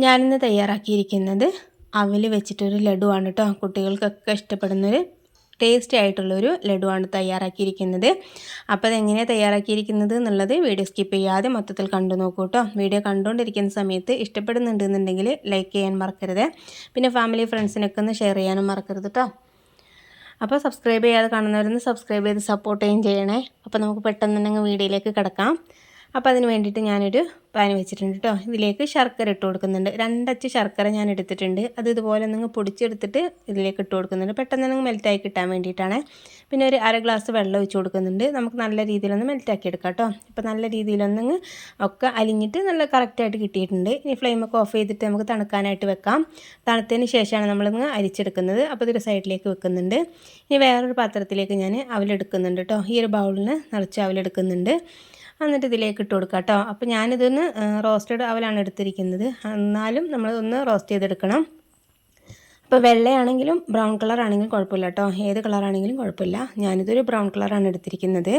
ഞാനിന്ന് തയ്യാറാക്കിയിരിക്കുന്നത് അവൽ വെച്ചിട്ടൊരു ലഡുവാണ് കേട്ടോ. കുട്ടികൾക്കൊക്കെ ഇഷ്ടപ്പെടുന്നൊരു ടേസ്റ്റി ആയിട്ടുള്ളൊരു ലഡുവാണ് തയ്യാറാക്കിയിരിക്കുന്നത്. അപ്പോൾ അതെങ്ങനെയാണ് തയ്യാറാക്കിയിരിക്കുന്നത് എന്നുള്ളത് വീഡിയോ സ്കിപ്പ് ചെയ്യാതെ മൊത്തത്തിൽ കണ്ടു നോക്കൂ കേട്ടോ. വീഡിയോ കണ്ടുകൊണ്ടിരിക്കുന്ന സമയത്ത് ഇഷ്ടപ്പെടുന്നുണ്ടെന്നുണ്ടെങ്കിൽ ലൈക്ക് ചെയ്യാൻ മറക്കരുത്. പിന്നെ ഫാമിലി ഫ്രണ്ട്സിനൊക്കെ ഒന്ന് ഷെയർ ചെയ്യാനും മറക്കരുത് കേട്ടോ. അപ്പോൾ സബ്സ്ക്രൈബ് ചെയ്യാതെ കാണുന്നവരൊന്ന് സബ്സ്ക്രൈബ് ചെയ്ത് സപ്പോർട്ട് ചെയ്യുകയും ചെയ്യണേ. അപ്പോൾ നമുക്ക് പെട്ടെന്ന് തന്നെ വീഡിയോയിലേക്ക് കിടക്കാം. അപ്പോൾ അതിന് വേണ്ടിയിട്ട് ഞാനൊരു പാൻ വെച്ചിട്ടുണ്ട് കേട്ടോ. ഇതിലേക്ക് ശർക്കര ഇട്ട് കൊടുക്കുന്നുണ്ട്. 2 അച്ച് ശർക്കര ഞാൻ എടുത്തിട്ടുണ്ട്. അത് ഇതുപോലെ നിങ്ങൾ പൊടിച്ചെടുത്തിട്ട് ഇതിലേക്ക് ഇട്ട് കൊടുക്കുന്നുണ്ട്. പെട്ടെന്ന് നിങ്ങൾ മെൽറ്റായി കിട്ടാൻ വേണ്ടിയിട്ടാണ്. പിന്നെ ഒരു 1/2 ഗ്ലാസ് വെള്ളം ഒഴിച്ച് കൊടുക്കുന്നുണ്ട്. നമുക്ക് നല്ല രീതിയിലൊന്ന് മെൽറ്റാക്കി എടുക്കാം കേട്ടോ. ഇപ്പോൾ നല്ല രീതിയിലൊന്ന് ഒക്കെ അലിഞ്ഞിട്ട് നല്ല കറക്റ്റായിട്ട് കിട്ടിയിട്ടുണ്ട്. ഇനി ഫ്ലെയിമൊക്കെ ഓഫ് ചെയ്തിട്ട് നമുക്ക് തണുക്കാനായിട്ട് വെക്കാം. തണുത്തതിന് ശേഷമാണ് നമ്മളിന്ന് അരിച്ചെടുക്കുന്നത്. അപ്പോൾ ഇതൊരു സൈഡിലേക്ക് വെക്കുന്നുണ്ട്. ഇനി വേറൊരു പാത്രത്തിലേക്ക് ഞാൻ അവലെടുക്കുന്നുണ്ട് കേട്ടോ. ഈ ഒരു ബൗളിന് നിറച്ച് അവലെടുക്കുന്നുണ്ട്. എന്നിട്ട് ഇതിലേക്ക് ഇട്ട് കൊടുക്കാം കേട്ടോ. അപ്പോൾ ഞാനിതൊന്ന് റോസ്റ്റഡ് അവലാണ് എടുത്തിരിക്കുന്നത്. എന്നാലും നമ്മൾ ഒന്ന് റോസ്റ്റ് ചെയ്തെടുക്കണം. അപ്പോൾ വെള്ളയാണെങ്കിലും ബ്രൗൺ കളർ ആണെങ്കിലും കുഴപ്പമില്ല കേട്ടോ. ഏത് കളറാണെങ്കിലും കുഴപ്പമില്ല. ഞാനിതൊരു ബ്രൗൺ കളറാണ് എടുത്തിരിക്കുന്നത്.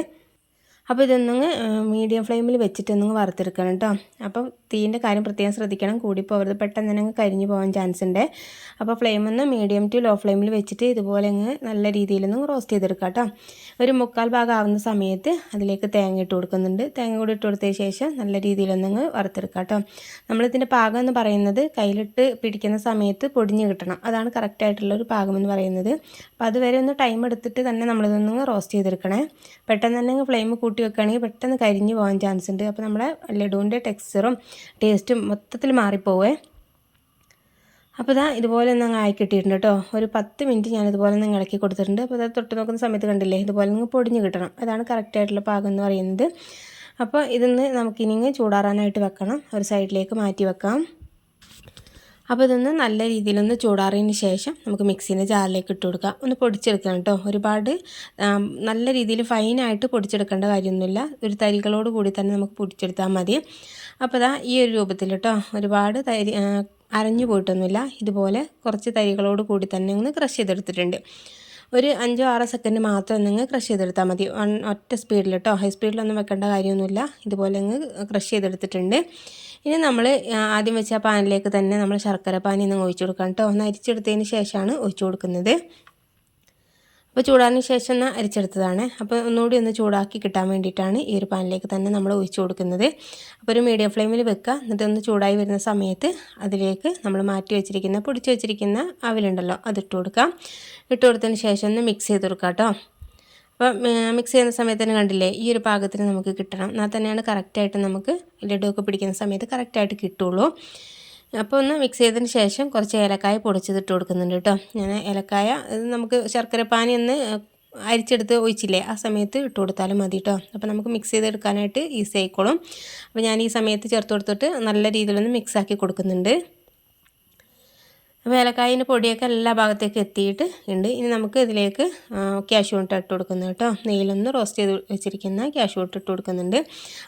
അപ്പോൾ ഇതൊന്നങ്ങ് മീഡിയം ഫ്ലെയിമിൽ വെച്ചിട്ടൊന്ന് വറുത്തെടുക്കണം കേട്ടോ. അപ്പോൾ തീൻ്റെ കാര്യം പ്രത്യേകം ശ്രദ്ധിക്കണം, കൂടിപ്പോകരുത്. പെട്ടെന്ന് തന്നെ കരിഞ്ഞു പോകാൻ ചാൻസ് ഉണ്ട്. അപ്പോൾ ഫ്ലെയിമൊന്ന് മീഡിയം ടു ലോ ഫ്ലെയിമിൽ വെച്ചിട്ട് ഇതുപോലെ അങ്ങ് നല്ല രീതിയിലൊന്ന് റോസ്റ്റ് ചെയ്തെടുക്കാം കേട്ടോ. ഒരു 3/4 ഭാഗം ആവുന്ന സമയത്ത് അതിലേക്ക് തേങ്ങ ഇട്ട് കൊടുക്കുന്നുണ്ട്. തേങ്ങ കൂടി ഇട്ട് കൊടുത്തതിന് ശേഷം നല്ല രീതിയിലൊന്നങ്ങ് വറുത്തെടുക്കാം കേട്ടോ. നമ്മളിതിൻ്റെ പാകം എന്ന് പറയുന്നത് കയ്യിലിട്ട് പിടിക്കുന്ന സമയത്ത് പൊടിഞ്ഞ് കിട്ടണം. അതാണ് കറക്റ്റായിട്ടുള്ളൊരു പാകം എന്ന് പറയുന്നത്. അപ്പോൾ അതുവരെ ഒന്ന് ടൈം എടുത്തിട്ട് തന്നെ നമ്മളിതൊന്ന് റോസ്റ്റ് ചെയ്തെടുക്കണേ. പെട്ടെന്ന് തന്നെ ഫ്ലെയിം കൂട്ടി വെക്കുകയാണെങ്കിൽ പെട്ടെന്ന് കരിഞ്ഞു പോകാൻ ചാൻസ് ഉണ്ട്. അപ്പോൾ നമ്മുടെ ലഡുവിൻ്റെ ടെക്സ്ചറും ടേസ്റ്റും മൊത്തത്തിൽ മാറിപ്പോവേ. അപ്പോൾ ഇതാ ഇതുപോലെ ഒന്ന് ആയി കിട്ടിയിട്ടുണ്ട് കേട്ടോ. ഒരു 10 മിനിറ്റ് ഞാനിതുപോലെ ഒന്ന് ഇളക്കി കൊടുത്തിട്ടുണ്ട്. അപ്പോൾ അത് തൊട്ട് നോക്കുന്ന സമയത്ത് കണ്ടില്ലേ, ഇതുപോലെ ഒന്ന് പൊടിഞ്ഞ് കിട്ടണം. അതാണ് കറക്റ്റായിട്ടുള്ള പാകം എന്ന് പറയുന്നത്. അപ്പോൾ ഇതൊന്ന് നമുക്കിനി ചൂടാറാനായിട്ട് വെക്കണം. ഒരു സൈഡിലേക്ക് മാറ്റി വെക്കാം. അപ്പോൾ ഇതൊന്ന് നല്ല രീതിയിലൊന്ന് ചൂടാറിയതിന് ശേഷം നമുക്ക് മിക്സീൻ്റെ ജാറിലേക്ക് ഇട്ട് കൊടുക്കാം. ഒന്ന് പൊടിച്ചെടുക്കണം കേട്ടോ. ഒരുപാട് നല്ല രീതിയിൽ ഫൈനായിട്ട് പൊടിച്ചെടുക്കേണ്ട കാര്യമൊന്നുമില്ല. ഒരു തരികളോട് കൂടി തന്നെ നമുക്ക് പൊടിച്ചെടുത്താൽ മതി. അപ്പോൾ ഇതാ ഈ ഒരു രൂപത്തിൽ കേട്ടോ. ഒരുപാട് അരഞ്ഞു പോയിട്ടൊന്നുമില്ല. ഇതുപോലെ കുറച്ച് തരികളോട് കൂടി തന്നെ ഒന്ന് ക്രഷ് ചെയ്തെടുത്തിട്ടുണ്ട്. ഒരു 5-6 സെക്കൻഡ് മാത്രം നിങ്ങൾ ക്രഷ് ചെയ്തെടുത്താൽ മതി. ഒറ്റ സ്പീഡിൽ കേട്ടോ. ഹൈ സ്പീഡിലൊന്നും വെക്കേണ്ട കാര്യമൊന്നുമില്ല. ഇതുപോലെ അങ്ങ് ക്രഷ് ചെയ്തെടുത്തിട്ടുണ്ട്. ഇനി നമ്മൾ ആദ്യം വെച്ച പാനിലേക്ക് തന്നെ നമ്മൾ ശർക്കര പാനി ഒന്ന് ഒഴിച്ചു കൊടുക്കാം കേട്ടോ. ഒന്ന് അരിച്ചെടുത്തതിന് ശേഷമാണ് ഒഴിച്ചു കൊടുക്കുന്നത്. അപ്പോൾ ചൂടാറിന് ശേഷം ഒന്ന് അരിച്ചെടുത്തതാണ്. അപ്പോൾ ഒന്നുകൂടി ഒന്ന് ചൂടാക്കി കിട്ടാൻ വേണ്ടിയിട്ടാണ് ഈ ഒരു പാനിലേക്ക് തന്നെ നമ്മൾ ഒഴിച്ചു കൊടുക്കുന്നത്. അപ്പോൾ ഒരു മീഡിയം ഫ്ലെയിമിൽ വെക്കുക. എന്നിട്ട് ഒന്ന് ചൂടായി വരുന്ന സമയത്ത് അതിലേക്ക് നമ്മൾ മാറ്റി വെച്ചിരിക്കുന്ന പൊടിച്ച് വെച്ചിരിക്കുന്ന അവലുണ്ടല്ലോ അതിട്ട് കൊടുക്കാം. ഇട്ട് കൊടുത്തതിന് ശേഷം ഒന്ന് മിക്സ് ചെയ്ത് കൊടുക്കാം കേട്ടോ. അപ്പോൾ മിക്സ് ചെയ്യുന്ന സമയത്ത് തന്നെ കണ്ടില്ലേ, ഈ ഒരു പാകത്തിന് നമുക്ക് കിട്ടണം. എന്നാൽ തന്നെയാണ് കറക്റ്റായിട്ട് നമുക്ക് ലഡുവൊക്കെ പിടിക്കുന്ന സമയത്ത് കറക്റ്റായിട്ട് കിട്ടുള്ളൂ. അപ്പോൾ ഒന്ന് മിക്സ് ചെയ്തതിന് ശേഷം കുറച്ച് ഏലക്കായ പൊടിച്ചതിട്ട് കൊടുക്കുന്നുണ്ട് കേട്ടോ. ഞാൻ ഏലക്കായ നമുക്ക് ശർക്കര പാനി ഒന്ന് അരിച്ചെടുത്ത് ഒഴിച്ചില്ലേ, ആ സമയത്ത് ഇട്ട് കൊടുത്താലും മതി കേട്ടോ. അപ്പോൾ നമുക്ക് മിക്സ് ചെയ്തെടുക്കാനായിട്ട് ഈസി ആയിക്കോളും. അപ്പോൾ ഞാൻ ഈ സമയത്ത് ചേർത്ത് കൊടുത്തിട്ട് നല്ല രീതിയിലൊന്ന് മിക്സാക്കി കൊടുക്കുന്നുണ്ട്. അപ്പോൾ ഏലക്കായൻ്റെ പൊടിയൊക്കെ എല്ലാ ഭാഗത്തേക്കും എത്തിയിട്ട് ഉണ്ട്. ഇനി നമുക്ക് ഇതിലേക്ക് കാഷ്യൂ നട്ട് ഇട്ട് കൊടുക്കുന്നത് കേട്ടോ. നെയ്യിലൊന്ന് റോസ്റ്റ് ചെയ്ത് വെച്ചിരിക്കുന്ന കാഷ്യൂ നട്ട് ഇട്ട് കൊടുക്കുന്നുണ്ട്.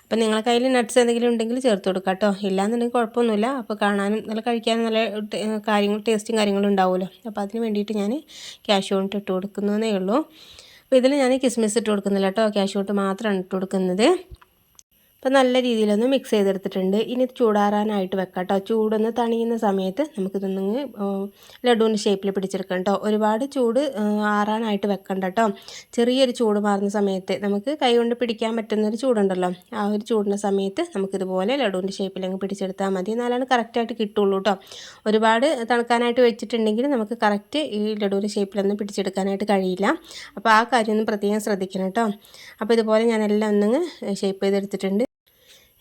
അപ്പോൾ നിങ്ങളെ കയ്യിൽ നട്ട്സ് എന്തെങ്കിലും ഉണ്ടെങ്കിൽ ചേർത്ത് കൊടുക്കാം കേട്ടോ. ഇല്ലാന്നുണ്ടെങ്കിൽ കുഴപ്പമൊന്നുമില്ല. അപ്പോൾ കാണാനും നല്ല കഴിക്കാനും നല്ല ടേസ്റ്റും കാര്യങ്ങളും ഉണ്ടാവുമല്ലോ. അപ്പോൾ അതിന് വേണ്ടിയിട്ട് ഞാൻ കാഷ്യൂ നട്ട് ഇട്ട് കൊടുക്കുന്നതേ ഉള്ളൂ. അപ്പോൾ ഇതിൽ ഞാൻ കിസ്മിസ് ഇട്ട് കൊടുക്കുന്നില്ല കേട്ടോ. കാഷ്യൂ നട്ട് മാത്രമാണ് ഇട്ട് കൊടുക്കുന്നത്. അപ്പോൾ നല്ല രീതിയിലൊന്ന് മിക്സ് ചെയ്തെടുത്തിട്ടുണ്ട്. ഇനി ചൂടാറാനായിട്ട് വെക്കാം കേട്ടോ. ചൂടൊന്ന് തണിയുന്ന സമയത്ത് നമുക്കിതൊന്ന് ലഡുവിൻ്റെ ഷേപ്പിൽ പിടിച്ചെടുക്കാം കേട്ടോ. ഒരുപാട് ചൂട് ആറാനായിട്ട് വെക്കണ്ട കേട്ടോ. ചെറിയൊരു ചൂട് മാറുന്ന സമയത്ത് നമുക്ക് കൈ കൊണ്ട് പിടിക്കാൻ പറ്റുന്നൊരു ചൂടുണ്ടല്ലോ, ആ ഒരു ചൂടിൻ്റെ സമയത്ത് നമുക്കിതുപോലെ ലഡുവിൻ്റെ ഷേപ്പിലങ്ങ് പിടിച്ചെടുത്താൽ മതി. എന്നാലാണ് കറക്റ്റായിട്ട് കിട്ടുള്ളൂ കേട്ടോ. ഒരുപാട് തണുക്കാനായിട്ട് വെച്ചിട്ടുണ്ടെങ്കിൽ നമുക്ക് കറക്റ്റ് ഈ ലഡുവിൻ്റെ ഷേപ്പിലൊന്നും പിടിച്ചെടുക്കാനായിട്ട് കഴിയില്ല. അപ്പോൾ ആ കാര്യം ഒന്ന് പ്രത്യേകം ശ്രദ്ധിക്കണം കേട്ടോ. അപ്പോൾ ഇതുപോലെ ഞാനെല്ലാം ഒന്നങ്ങ് ഷേപ്പ് ചെയ്തെടുത്തിട്ടുണ്ട്.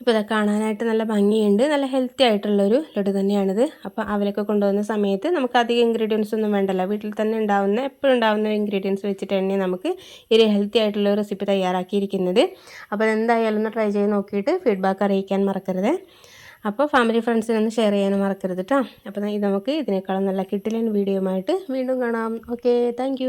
ഇപ്പോൾ ഇതൊക്കെ കാണാനായിട്ട് നല്ല ഭംഗിയുണ്ട്. നല്ല ഹെൽത്തി ആയിട്ടുള്ളൊരു ലഡു തന്നെയാണിത്. അപ്പോൾ അവലൊക്കെ കൊണ്ടുവന്ന സമയത്ത് നമുക്ക് അധികം ഇൻഗ്രീഡിയൻസ് ഒന്നും വേണ്ടല്ലോ. വീട്ടിൽ തന്നെ ഉണ്ടാവുന്ന എപ്പോഴും ഉണ്ടാവുന്ന ഇൻഗ്രീഡിയൻസ് വെച്ചിട്ട് തന്നെ നമുക്ക് ഈ ഒരു ഹെൽത്തി ആയിട്ടുള്ള റെസിപ്പി തയ്യാറാക്കിയിരിക്കുന്നത്. അപ്പോൾ എന്തായാലും ഒന്ന് ട്രൈ ചെയ്ത് നോക്കിയിട്ട് ഫീഡ്ബാക്ക് അറിയിക്കാൻ മറക്കരുത്. അപ്പോൾ ഫാമിലി ഫ്രണ്ട്സിനൊന്ന് ഷെയർ ചെയ്യാനും മറക്കരുത് കേട്ടോ. അപ്പോൾ നമുക്ക് ഇതിനേക്കാളും നല്ല കിട്ടില്ല വീഡിയോയുമായിട്ട് വീണ്ടും കാണാം. Okay, thank